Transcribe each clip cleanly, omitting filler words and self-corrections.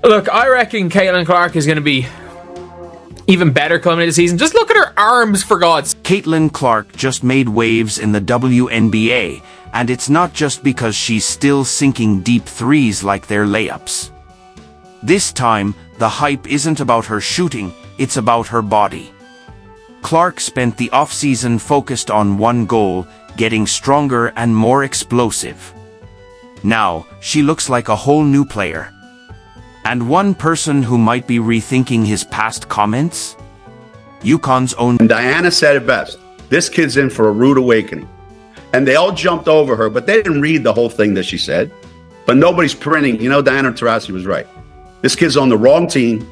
Look, I reckon Caitlin Clark is going to be even better coming into the season. Just look at her arms, for God's sake. Caitlin Clark just made waves in the WNBA, and it's not just because she's still sinking deep threes like they're layups. This time, the hype isn't about her shooting, it's about her body. Clark spent the offseason focused on one goal, getting stronger and more explosive. Now, she looks like a whole new player. And one person who might be rethinking his past comments? UConn's own Diana said it best. This kid's in for a rude awakening. And they all jumped over her, but they didn't read the whole thing that she said. But nobody's printing. You know, Diana Taurasi was right. This kid's on the wrong team.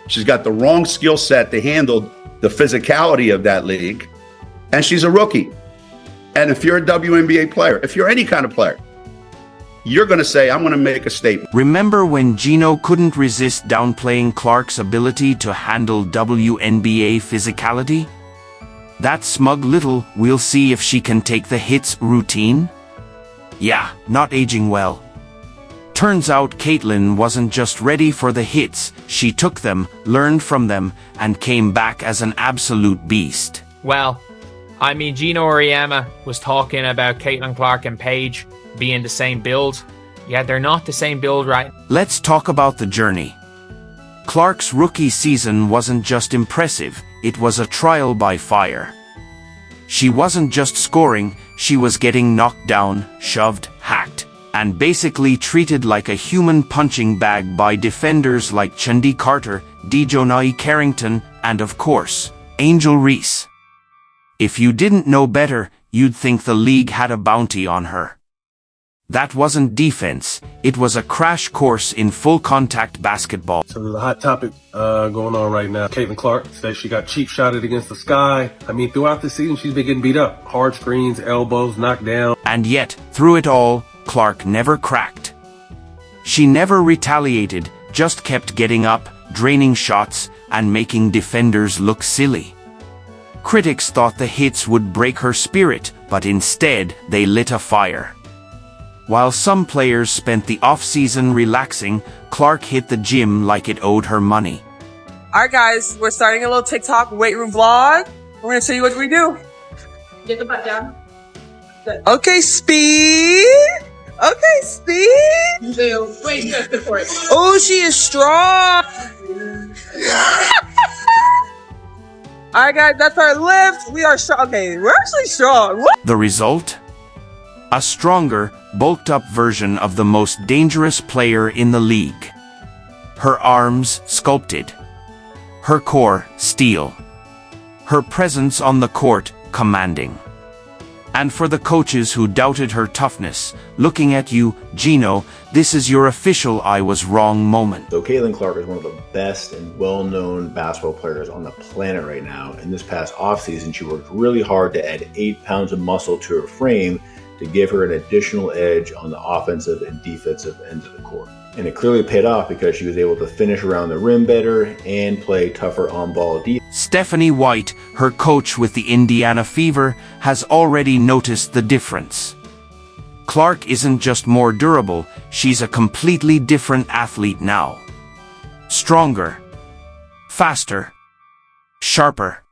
She's got the wrong skill set to handle the physicality of that league. And she's a rookie. And if you're a WNBA player, if you're any kind of player, you're going to say, I'm going to make a statement. Remember when Geno couldn't resist downplaying Clark's ability to handle WNBA physicality? That smug little "we'll see if she can take the hits" routine? Yeah, not aging well. Turns out Caitlin wasn't just ready for the hits, she took them, learned from them, and came back as an absolute beast. Well, I mean, Geno Auriemma was talking about Caitlin Clark and Paige being the same build. Yeah, they're not the same build, right? Let's talk about the journey. Clark's rookie season wasn't just impressive, it was a trial by fire. She wasn't just scoring, she was getting knocked down, shoved, hacked, and basically treated like a human punching bag by defenders like Chandi Carter, Dejonai Carrington, and of course, Angel Reese. If you didn't know better, you'd think the league had a bounty on her. That wasn't defense, it was a crash course in full-contact basketball. So there's a hot topic going on right now. Caitlin Clark says she got cheap shotted against the sky. I mean, throughout the season, she's been getting beat up. Hard screens, elbows, knocked down. And yet, through it all, Clark never cracked. She never retaliated, just kept getting up, draining shots, and making defenders look silly. Critics thought the hits would break her spirit, but instead, they lit a fire. While some players spent the off-season relaxing, Clark hit the gym like it owed her money. Alright guys, we're starting a little TikTok weight room vlog. We're gonna show you what we do. Get the butt down. Okay, speed. Okay, speed. Wait, go for it. Oh, she is strong. Alright guys, that's our lift. We are strong. Okay, we're actually strong. What? The result? A stronger, bulked-up version of the most dangerous player in the league. Her arms sculpted. Her core steel. Her presence on the court commanding. And for the coaches who doubted her toughness, looking at you, Geno, this is your official "I was wrong" moment. So Caitlin Clark is one of the best and well-known basketball players on the planet right now. And this past offseason, she worked really hard to add 8 pounds of muscle to her frame to give her an additional edge on the offensive and defensive ends of the court. And it clearly paid off because she was able to finish around the rim better and play tougher on-ball defense. Stephanie White, her coach with the Indiana Fever, has already noticed the difference. Clark isn't just more durable, she's a completely different athlete now. Stronger, faster, sharper.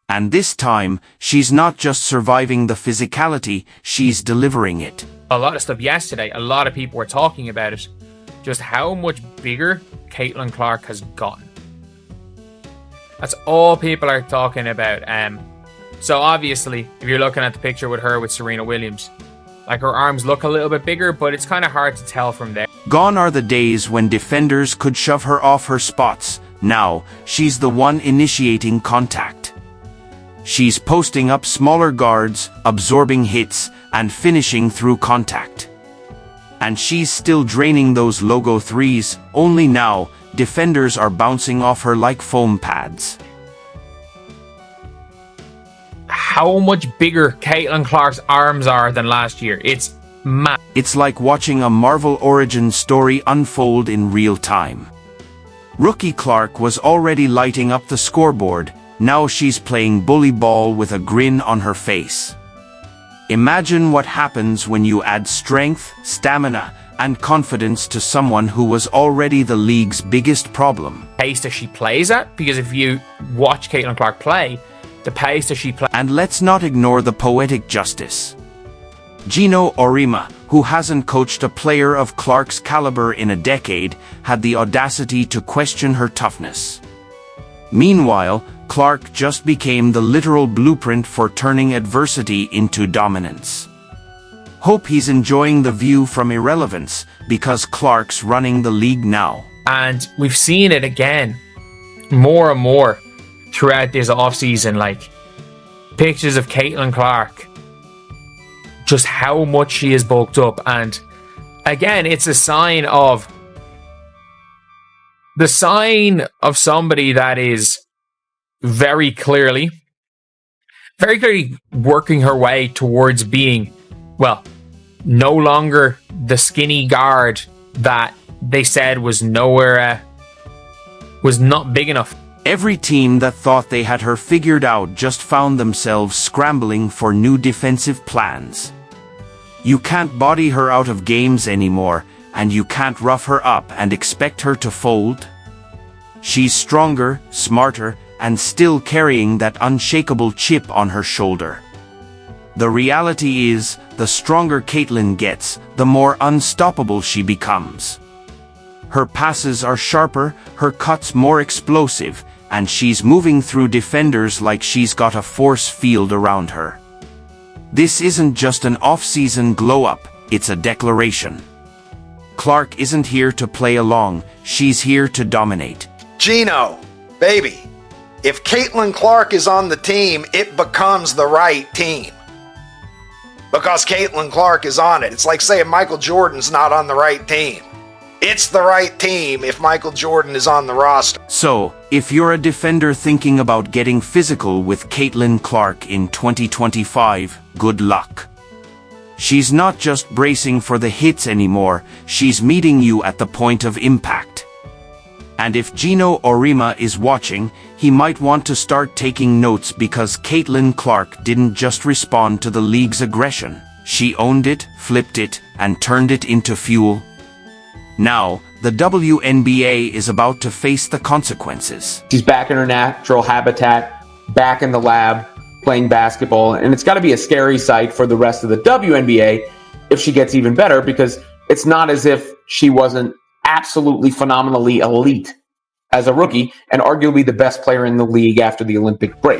And this time, she's not just surviving the physicality, she's delivering it. A lot of stuff yesterday, a lot of people were talking about it. Just how much bigger Caitlin Clark has gotten. That's all people are talking about. So obviously, if you're looking at the picture with her with Serena Williams, like her arms look a little bit bigger, but it's kind of hard to tell from there. Gone are the days when defenders could shove her off her spots. Now, she's the one initiating contact. She's posting up smaller guards, absorbing hits, and finishing through contact. And she's still draining those logo threes, only now, defenders are bouncing off her like foam pads. How much bigger Caitlin Clark's arms are than last year. It's mad. It's like watching a Marvel origin story unfold in real time. Rookie Clark was already lighting up the scoreboard. Now she's playing bully ball with a grin on her face. Imagine what happens when you add strength, stamina, and confidence to someone who was already the league's biggest problem. Pace that she plays at, because if you watch Caitlin Clark play, the pace that she plays. And let's not ignore the poetic justice. Geno Auriemma, who hasn't coached a player of Clark's caliber in a decade, had the audacity to question her toughness. Meanwhile, Clark just became the literal blueprint for turning adversity into dominance. Hope he's enjoying the view from irrelevance, because Clark's running the league now. And we've seen it again, more and more, throughout this offseason, like pictures of Caitlin Clark, just how much she is bulked up. And again, it's a sign of somebody that is very clearly working her way towards being, well, no longer the skinny guard that they said was nowhere, was not big enough. Every team that thought they had her figured out just found themselves scrambling for new defensive plans. You can't body her out of games anymore, and you can't rough her up and expect her to fold. She's stronger, smarter, and still carrying that unshakable chip on her shoulder. The reality is, the stronger Caitlin gets, the more unstoppable she becomes. Her passes are sharper, her cuts more explosive, and she's moving through defenders like she's got a force field around her. This isn't just an off-season glow-up, it's a declaration. Clark isn't here to play along, she's here to dominate. Geno, baby, if Caitlin Clark is on the team, it becomes the right team. Because Caitlin Clark is on it. It's like saying Michael Jordan's not on the right team. It's the right team if Michael Jordan is on the roster. So, if you're a defender thinking about getting physical with Caitlin Clark in 2025, good luck. She's not just bracing for the hits anymore, she's meeting you at the point of impact. And if Geno Auriemma is watching, he might want to start taking notes, because Caitlin Clark didn't just respond to the league's aggression. She owned it, flipped it, and turned it into fuel. Now, the WNBA is about to face the consequences. She's back in her natural habitat, back in the lab, playing basketball, and it's got to be a scary sight for the rest of the WNBA if she gets even better, because it's not as if she wasn't absolutely phenomenally elite as a rookie and arguably the best player in the league after the Olympic break.